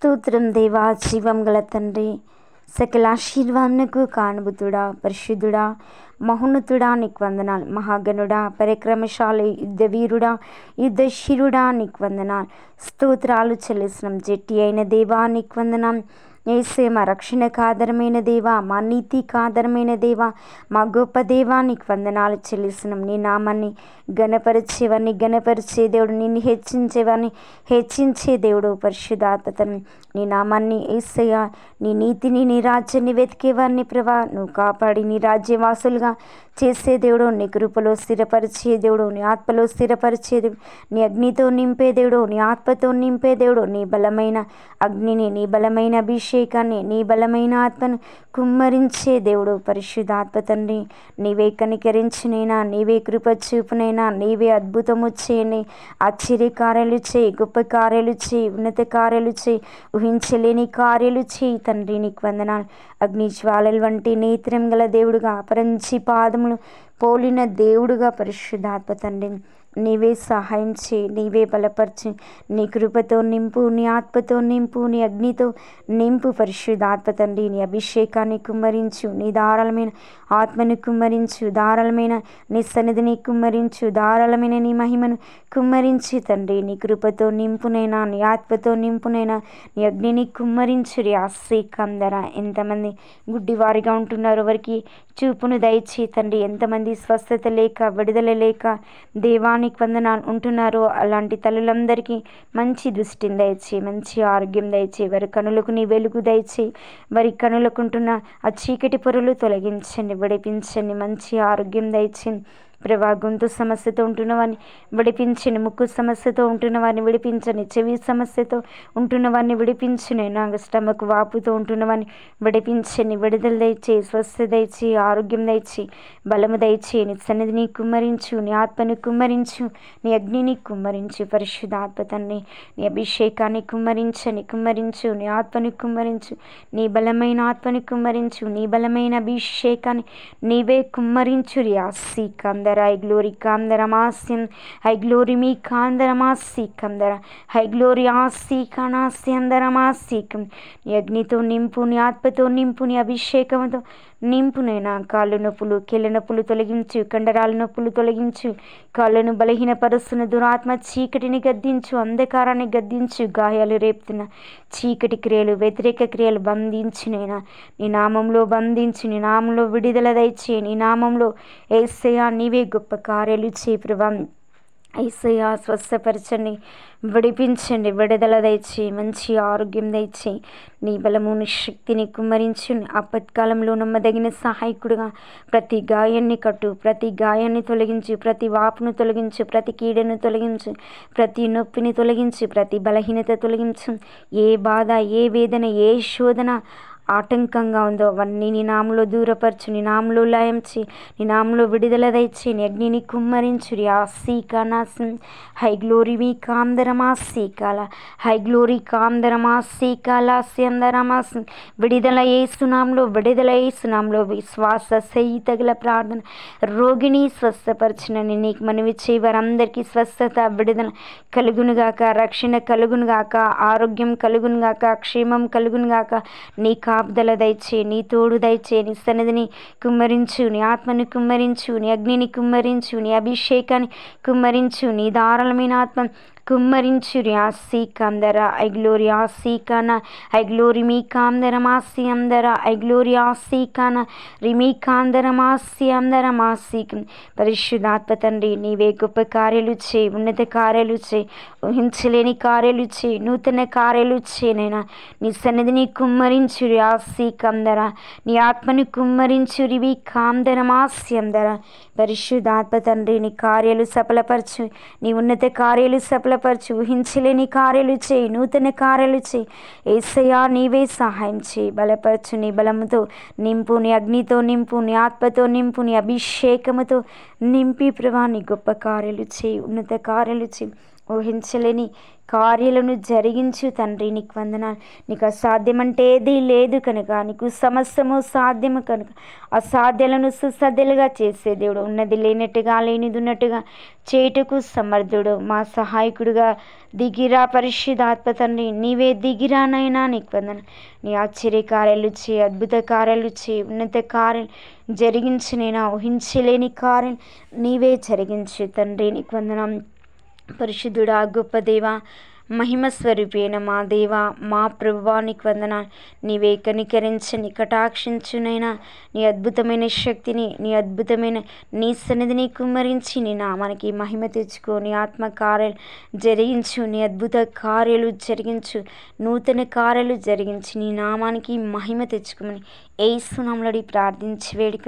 స్తోత్రం దేవా, జీవం గల తండ్రి, సకల ఆశీర్వాదమునకు కానుభూతుడా, పరిశుద్ధుడా, మహోన్నతుడా నీకు వందనాలు. మహాగణుడా, పరాక్రమశాలి, యుద్ధవీరుడా, యుద్ధశీరుడా నీకు వందనాలు. స్తోత్రాలు చెల్లిస్తున్నాం. జట్టి అయిన దేవా నీకు వందనాలు. యేసే మా రక్షణకు ఆధారమైన దేవా, మా నీతికి ఆధారమైన దేవా, మా గొప్ప దేవా నీకు వందనాలు చెల్లిస్తున్నాం. నీ నామాన్ని గణపరిచేవాడిని గణపరిచే దేవుడు, నిన్ను హెచ్చించేవాడిని హెచ్చించే దేవుడు, పరిశుద్ధాత్మను నీ నామాన్ని యేసయ్య, నీ నీతిని నీ రాజ్యాన్ని వెతికేవారిని ప్రభా నువ్వు కాపాడి నీ రాజ్యవాసులుగా చేసే దేవుడు, నీ కృపలో స్థిరపరిచే దేవుడు, నీ ఆత్మలో స్థిరపరిచే దేవుడు, నీ అగ్నితో నింపే దేవుడు, నీ ఆత్మతో నింపే దేవుడు, నీ బలమైన అగ్నిని, నీ బలమైన అభిషేకాన్ని, నీ బలమైన ఆత్మను కుమ్మరించే దేవుడు, పరిశుద్ధాత్మ తండ్రి నీవే కనికరించినైనా, నీవే కృప చూపునైనా, నీవే అద్భుతము చేయని, ఆశ్చర్య కార్యాలు చేయి, గొప్ప కార్యాలు చేయి, ఉన్నత కార్యాలు చేయి, ఊహించలేని కార్యాలు చేయి తండ్రి నీకు వందనాలు. అగ్ని జ్వాలల వంటి నేత్రం గల దేవుడుగా, అపరంచి పాదములు పోలిన దేవుడుగా పరిశుద్ధాత్మ తండ్రి నీవే సహాయం చేయి, నీవే బలపరిచి, నీ కృపతో నింపు, నీ ఆత్మతో నింపు, నీ అగ్నితో నింపు పరిశుద్ధాత్మ తండ్రి. నీ అభిషేకాన్ని కుమ్మరించు, నీ ధారాళమైన ఆత్మను కుమ్మరించు, ధారాళమైన నీ సన్నిధిని కుమ్మరించు, ధారాళమైన నీ మహిమను కుమ్మరించి తండ్రి. నీ కృపతో నింపునైనా, నీ ఆత్మతో నింపునైనా, నీ అగ్నిని కుమ్మరించు రియాసి కందర. ఎంతమంది గుడ్డివారిగా ఉంటున్నారు, వారికి చూపును దయచేయి తండ్రి. ఎంతమంది స్వస్థత లేక, విడుదల లేక దేవానికి వందనాలు ఉంటున్నారో అలాంటి తల్లులందరికీ మంచి దృష్టిని దయచేయి, మంచి ఆరోగ్యం దయచేయి, వారి కనులకు నీ వెలుగు దయచేయి, వారి కనులకు ఉంటున్న ఆ చీకటి పొరలు తొలగించండి, విడిపించండి, మంచి ఆరోగ్యం దయచేయండి ప్రభా. గొంతు సమస్యతో ఉంటున్న వారిని విడిపించండి, ముక్కు సమస్యతో ఉంటున్న వారిని విడిపించండి, చెవి సమస్యతో ఉంటున్న వారిని విడిపించండి, నా స్టమక్ వాపుతో ఉంటున్న వారిని విడిపించండి, విడుదల దయచేయి, స్వస్థ దయచేయి, ఆరోగ్యం దయచేయి, బలము దయచేయి. నీ సన్నిధిని కుమ్మరించు, నీ ఆత్మను కుమ్మరించు, నీ అగ్నిని కుమ్మరించు పరిశుద్ధాత్మ తండ్రి. నీ అభిషేకాన్ని కుమ్మరించు, నీ ఆత్మని కుమ్మరించు, నీ బలమైన ఆత్మని కుమ్మరించు, నీ బలమైన అభిషేకాన్ని నీవే కుమ్మరించు రియాసి కందర. ఐ గ్లోరీ కాందరమాస్యం, ఐ గ్లోరీ మీ కాందరమాసి కందర, ఐ గ్లోరీ ఆసి కనాసి అందరమాసికం. నీ అగ్నితో నింపు, నీ ఆత్మతో నింపు, నీ అభిషేకంతో నింపునైనా. కాళ్ళు నొప్పులు, కీళ్ళ నొప్పులు తొలగించు, కండరాల నొప్పులు తొలగించు, కాళ్ళను బలహీనపరుస్తున్న దురాత్మ చీకటిని గద్దించు, అంధకారాన్ని గద్దించు, గాయాలు రేపుతున్న చీకటి క్రియలు, వ్యతిరేక క్రియలు బంధించునైనా. నీ నామంలో బంధించు, నీ నామంలో విడుదల దయచేయి, నీ నామంలో యేసయ్యా నీవే గొప్ప కార్యాలు చేయి ప్రభా. యేసయ్యా స్వస్థపరచండి, విడిపించండి, విడుదల దయచేయి, మంచి ఆరోగ్యం దయచేయి, నీ బలము నీ శక్తిని కుమ్మరించు. ఆపత్కాలంలో నమ్మదగిన సహాయకుడుగా ప్రతి గాయాన్ని కట్టు, ప్రతి గాయాన్ని తొలగించు, ప్రతి వాపును తొలగించు, ప్రతి కీడను తొలగించు, ప్రతి నొప్పిని తొలగించు, ప్రతి బలహీనత తొలగించు. ఏ బాధ, ఏ వేదన, ఏ శోధన ఆటంకంగా ఉందో అవన్నీ నీ నామంలో దూరపరచు, నీ నామంలో లయం చేయి, నీ నామంలో విడుదల దయచేయి, నీ అగ్నిని కుమ్మరించు రియాసి కనాసం. హై గ్లోరీ మీ కాందరమాసి కాల, హై గ్లోరీ కాందరమాసి కాలాసి అందరమాసి. విడుదల యేసునామంలో, విడుదల యేసునామంలో. విశ్వాస సహిత గల ప్రార్థన. రోగిని స్వస్థపరచునని నీకు మనవి చేయి వారందరికీ స్వస్థత, విడుదల కలుగునుగాక, రక్షణ కలుగునుగాక, ఆరోగ్యం కలుగునుగాక, క్షేమం కలుగునుగాక. నీ కాపుదల దయచేయి, నీ తోడు దయచేయి, నీ సన్నిధిని కుమ్మరించు, నీ ఆత్మని కుమ్మరించు, నీ అగ్నిని కుమ్మరించు, నీ అభిషేకాన్ని కుమ్మరించు, నీ ధారాళమైన ఆత్మ కుమ్మరించు రియాసి కందర. ఐ గ్లోరీ ఆసి కాన, ఐ గ్లోరీ మీ కాందరమాసి అందర, ఐ గ్లోరీ ఆసి కాన రిమీ కాందరమాసి అందరమాసి. పరిశుద్ధాత్మ తండ్రి నీవే గొప్ప కార్యాలు చేయి, ఉన్నత కార్యాలు చేయి, ఊహించలేని కార్యాలు చేయి, నూతన కార్యాలు చేయనైనా. నీ సన్నిధిని కుమ్మరించు రియాసి కందర, నీ ఆత్మని కుమ్మరించు రివి కాందరమాసి అందర. పరిశుద్ధాత్మ తండ్రి నీ కార్యాలు సఫలపరచు, నీ ఉన్నత కార్యాలు సఫలపరచు, ఊహించలేని కార్యాలు చేయి, నూతన కార్యాలు చేయి. యేసయ్యా నీవే సహాయం చేయి, బలపరచు, నీ బలముతో నింపు, నీ అగ్నితో నింపు, నీ ఆత్మతో నింపు, నీ అభిషేకముతో నింపి ప్రభా నీ గొప్ప కార్యాలు చేయి, ఉన్నత కార్యాలు చేయి, ఊహించలేని కార్యాలను జరిగించు తండ్రి. నీకు వందనాలు. నీకు అసాధ్యమంటే ఏదీ లేదు కనుక, నీకు సమస్తము సాధ్యము కనుక అసాధ్యాలను సుసాధ్యాలుగా చేసే దేవుడు, ఉన్నది లేనట్టుగా లేనిది ఉన్నట్టుగా చేయుటకు సమర్థుడు. మా సహాయకుడుగా దిగిరా పరిశుద్ధాత్మ తండ్రి, నీవే దిగిరానైనా. నీకు వందనాలు. నీ ఆశ్చర్య కార్యాలు చేయి, అద్భుత కార్యాలు చేయి, ఉన్నత కార్యాలు జరిగించు. నేను ఊహించలేని కార్యం నీవే జరిగించు తండ్రి. నీకు వందనం. పరిశుద్ధుడా, గొప్ప దేవా, మహిమ స్వరూపేణ మా దేవా, మా ప్రభువా, నీకు వందనాలు. నీవే కనికరించని కటాక్షించునైనా నీ అద్భుతమైన శక్తిని, నీ అద్భుతమైన నీ సన్నిధిని కుమ్మరించి నీ నామానికి మహిమ తెచ్చుకో. నీ ఆత్మ కార్యాలు జరిగించు, నీ అద్భుత కార్యాలు జరిగించు, నూతన కార్యాలు జరిగించి నీ నామానికి మహిమ తెచ్చుకోమని యేసు నామములో ప్రార్థించి వేడుక